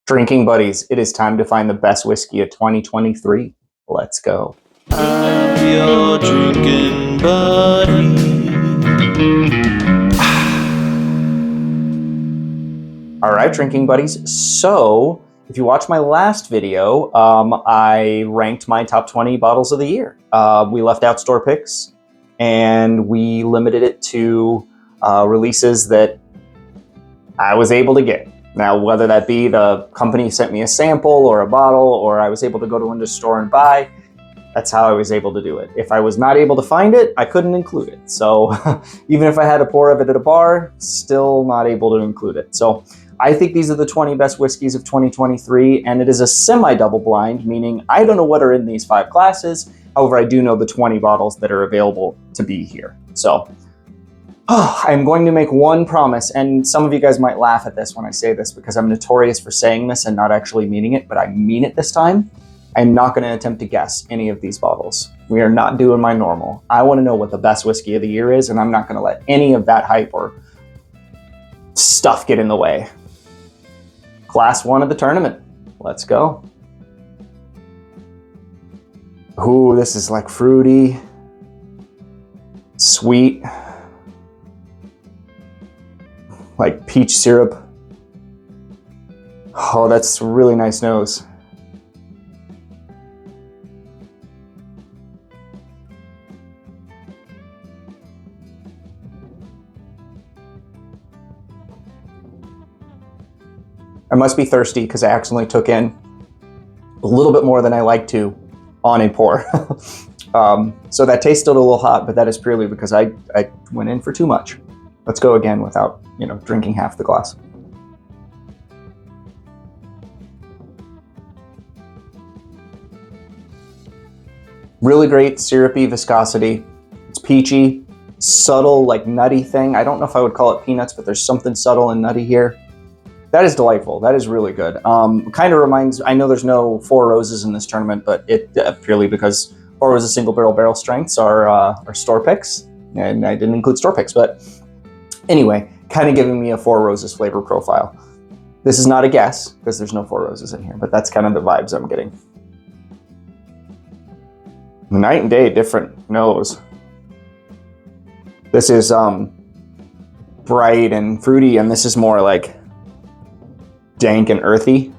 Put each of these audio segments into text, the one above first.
Drinking buddies, it is time to find the best whiskey of 2023. Let's go. I'm your drinking buddy. All right, drinking buddies. So, if you watched my last video, I ranked my top 20 bottles of the year. We left out store picks, and we limited it to releases that I was able to get. Now, whether that be the company sent me a sample or a bottle, or I was able to go to a store and buy, that's how I was able to do it. If I was not able to find it, I couldn't include it. So even if I had a pour of it at a bar, still not able to include it. So I think these are the 20 best whiskeys of 2023, and it is a semi-double blind, meaning I don't know what are in these 5 glasses. However, I do know the 20 bottles that are available to be here. So I'm going to make one promise, and some of you guys might laugh at this when I say this because I'm notorious for saying this and not actually meaning it, but I mean it this time. I'm not going to attempt to guess any of these bottles. We are not doing my normal. I want to know what the best whiskey of the year is, and I'm not going to let any of that hype or stuff get in the way. Class 1 of the tournament. Let's go. Ooh, this is like fruity, sweet, like peach syrup. Oh, that's a really nice nose. I must be thirsty because I accidentally took in a little bit more than I like to on a pour. So that tasted a little hot, but that is purely because I went in for too much. Let's go again without, drinking half the glass. Really great syrupy viscosity. It's peachy, subtle, like nutty thing. I don't know if I would call it peanuts, but there's something subtle and nutty here. That is delightful. That is really good. Kind of reminds, I know there's no Four Roses in this tournament, but it purely because Four Roses single barrel strengths are store picks, and I didn't include store picks, but anyway, kind of giving me a Four Roses flavor profile. This is not a guess because there's no Four Roses in here, but that's kind of the vibes I'm getting. Night and day different nose. This is bright and fruity, and this is more like dank and earthy.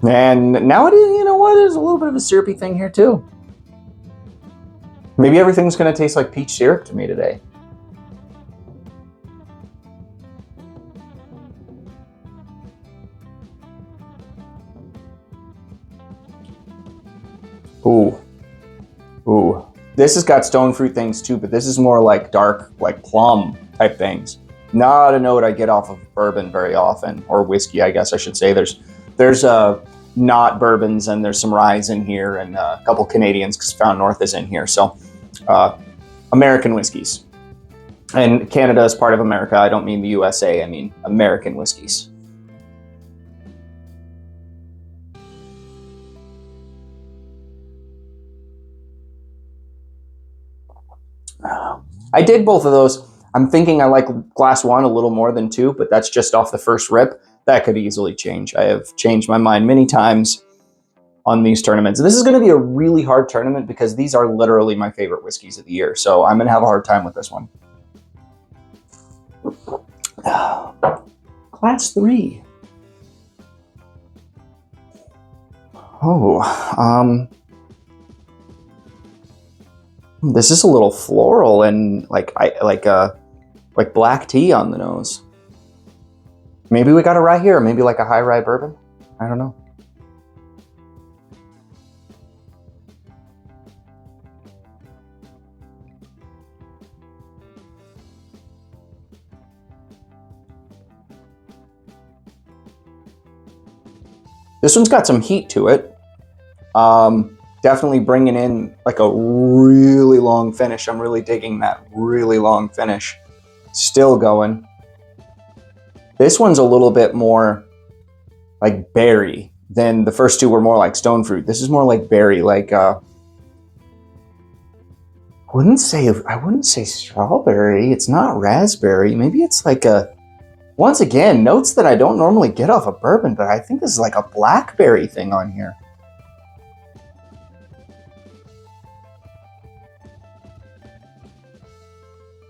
And now it is, you know what, there's a little bit of a syrupy thing here too. Maybe everything's gonna taste like peach syrup to me today. Ooh. Ooh. This has got stone fruit things too, but this is more like dark, like plum type things. Not a note I get off of bourbon very often, or whiskey, I guess I should say. There's not bourbons, and there's some rye in here, and a couple Canadians because Found North is in here. So American whiskeys. And Canada is part of America. I don't mean the USA, I mean American whiskeys. I dig both of those. I'm thinking I like glass 1 a little more than 2, but that's just off the first rip. That could easily change. I have changed my mind many times on these tournaments. This is going to be a really hard tournament because these are literally my favorite whiskeys of the year. So I'm going to have a hard time with this one. Class 3. Oh, this is a little floral and like black tea on the nose. Maybe we got a rye here, maybe like a high rye bourbon. I don't know. This one's got some heat to it. Definitely bringing in like a really long finish. I'm really digging that really long finish. Still going. This one's a little bit more like berry than the first two were more like stone fruit. This is more like berry, like I wouldn't say strawberry. It's not raspberry. Maybe it's like a Once again, notes that I don't normally get off of bourbon, but I think this is like a blackberry thing on here.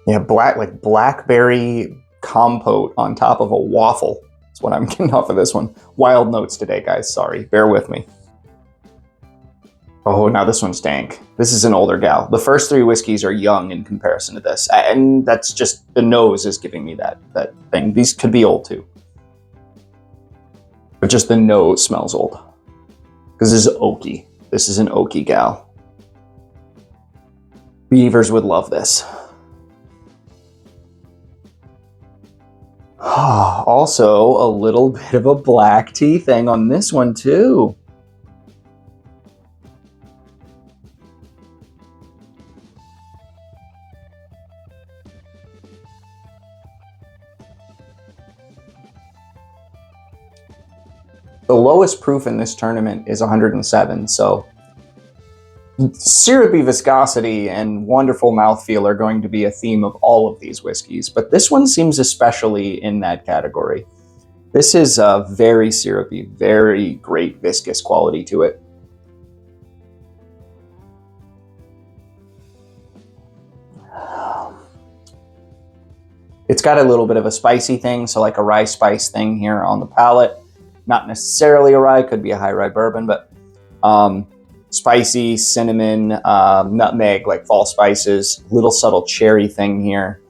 Yeah, like blackberry compote on top of a waffle. That's what I'm getting off of this one. Wild notes today, guys. Sorry, bear with me. Oh, now this one's dank. This is an older gal. The first three whiskeys are young in comparison to this. And that's just, the nose is giving me that thing. These could be old too. But just the nose smells old. Because this is oaky. This is an oaky gal. Beavers would love this. Also, a little bit of a black tea thing on this one too. The lowest proof in this tournament is 107, so syrupy viscosity and wonderful mouthfeel are going to be a theme of all of these whiskeys, but this one seems especially in that category. This is a very syrupy, very great viscous quality to it. It's got a little bit of a spicy thing, so like a rye spice thing here on the palate. Not necessarily a rye, could be a high rye bourbon, but spicy, cinnamon, nutmeg, like fall spices, little subtle cherry thing here.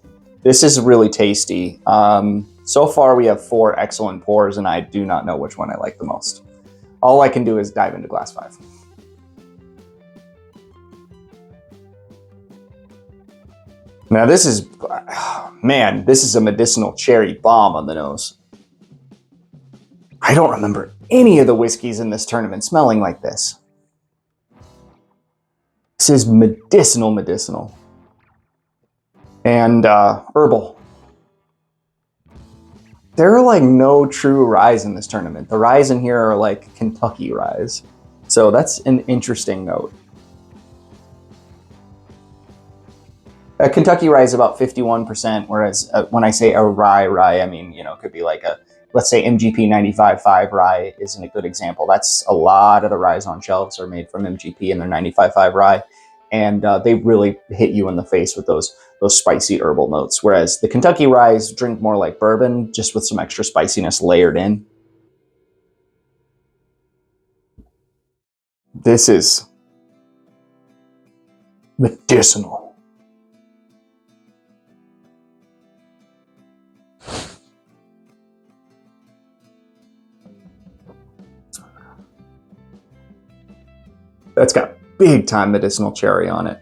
This is really tasty. So far we have 4 excellent pours and I do not know which one I like the most. All I can do is dive into glass 5. Now this is, man, this is a medicinal cherry bomb on the nose. I don't remember any of the whiskeys in this tournament smelling like this. This is medicinal. And herbal. There are like no true ryes in this tournament. The ryes in here are like Kentucky ryes. So that's an interesting note. A Kentucky rye is about 51%, whereas when I say a rye, I mean, you know, it could be like a, let's say MGP 95.5 rye isn't a good example. That's a lot of the ryes on shelves are made from MGP and they're 95.5 rye. And they really hit you in the face with those spicy herbal notes. Whereas the Kentucky ryes drink more like bourbon, just with some extra spiciness layered in. This is medicinal. That's got big time medicinal cherry on it.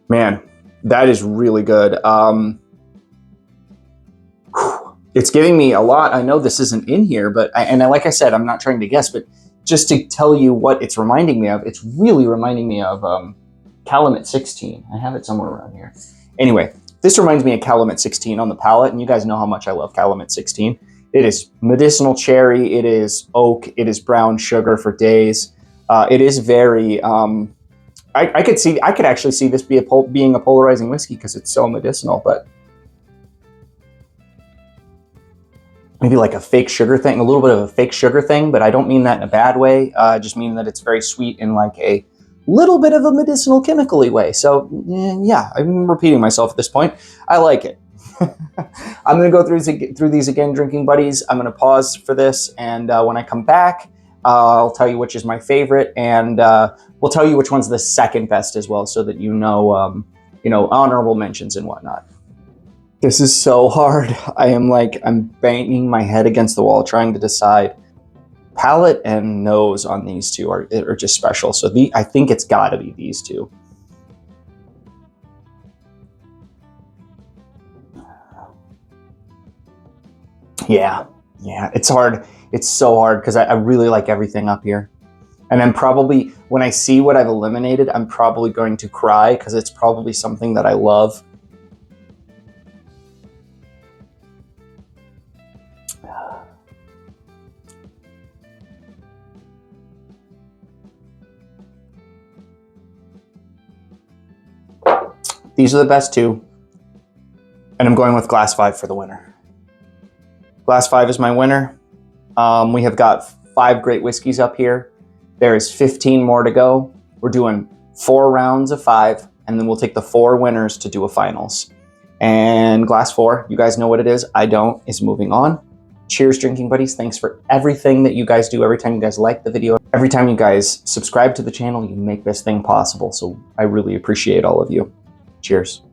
Man, that is really good. It's giving me a lot. I know this isn't in here, but like I said, I'm not trying to guess, but just to tell you what it's reminding me of, it's really reminding me of Calumet 16. I have it somewhere around here. Anyway, this reminds me of Calumet 16 on the palate, and you guys know how much I love Calumet 16. It is medicinal cherry, it is oak, it is brown sugar for days. It is very, I could actually see this being a polarizing whiskey because it's so medicinal, but maybe like a fake sugar thing, a little bit of a fake sugar thing, but I don't mean that in a bad way. I just mean that it's very sweet in like a little bit of a medicinal chemical-y way. So yeah, I'm repeating myself at this point. I like it. I'm going to go through these again, drinking buddies. I'm going to pause for this, and when I come back, I'll tell you which is my favorite, and we'll tell you which one's the second best as well, so that you know, honorable mentions and whatnot. This is so hard. I'm banging my head against the wall trying to decide. Palate and nose on these two are just special. So I think it's got to be these two. Yeah, it's hard. It's so hard because I really like everything up here. And I'm probably, when I see what I've eliminated, I'm probably going to cry because it's probably something that I love. These are the best two. And I'm going with glass 5 for the winner. Glass 5 is my winner. We have got 5 great whiskeys up here. There is 15 more to go. We're doing 4 rounds of 5, and then we'll take the 4 winners to do a finals. And glass 4, you guys know what it is. I don't, is moving on. Cheers, drinking buddies. Thanks for everything that you guys do. Every time you guys like the video, every time you guys subscribe to the channel, you make this thing possible. So I really appreciate all of you. Cheers.